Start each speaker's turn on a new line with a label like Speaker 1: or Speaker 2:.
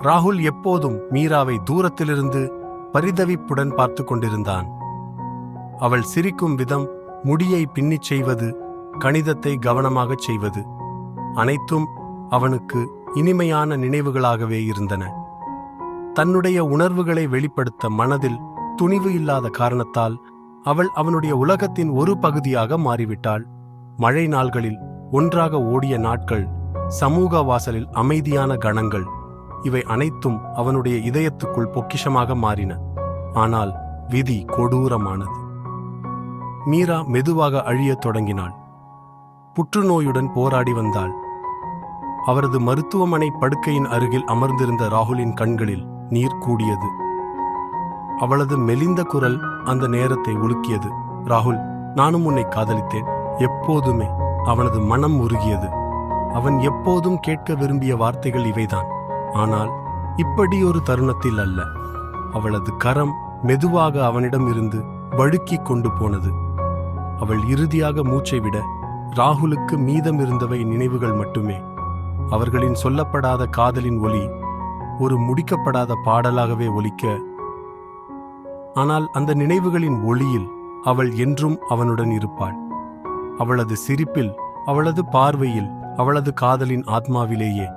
Speaker 1: ராகுல் எப்போதும் மீராவை தூரத்திலிருந்து பரிதவிப்புடன் பார்த்து கொண்டிருந்தான். அவள் சிரிக்கும் விதம், முடியை பின்னிச் செய்வது, கணிதத்தை கவனமாகச் செய்வது, அனைத்தும் அவனுக்கு இனிமையான நினைவுகளாகவே இருந்தன. தன்னுடைய உணர்வுகளை வெளிப்படுத்த மனதில் துணிவு இல்லாத காரணத்தால் அவள் அவனுடைய உலகத்தின் ஒரு பகுதியாக மாறிவிட்டாள். மழை நாள்களில் ஒன்றாக ஓடிய நாட்கள், சமூக வாசலில் அமைதியான கணங்கள், இவை அனைத்தும் அவனுடைய இதயத்துக்குள் பொக்கிஷமாக மாறின. ஆனால் விதி கொடூரமானது. மீரா மெதுவாக அழியத் தொடங்கினாள். புற்றுநோயுடன் போராடி வந்தாள். அவரது மருத்துவமனை படுக்கையின் அருகில் அமர்ந்திருந்த ராகுலின் கண்களில் நீர் கூடியது. அவளது மெலிந்த குரல் அந்த நேரத்தை உலுக்கியது. ராகுல், நானும் உன்னை காதலித்தேன், எப்போதுமே. அவனது மனம் உருகியது. அவன் எப்போதும் கேட்க விரும்பிய வார்த்தைகள் இவைதான். ஆனால் இப்படி ஒரு தருணத்தில் அல்ல. அவளது கரம் மெதுவாக அவனிடம் இருந்து வழுக்கிக் கொண்டு போனது. அவள் இறுதியாக மூச்சை விட ராகுலுக்கு மீதம் இருந்தவை நினைவுகள் மட்டுமே. அவர்களின் சொல்லப்படாத காதலின் ஒலி ஒரு முடிக்கப்படாத பாடலாகவே ஒலிக்க, ஆனால் அந்த நினைவுகளின் ஒளியில் அவள் என்றும் அவனுடன் இருப்பாள். அவளது சிரிப்பில், அவளது பார்வையில், அவளது காதலின் ஆத்மாவிலேயே.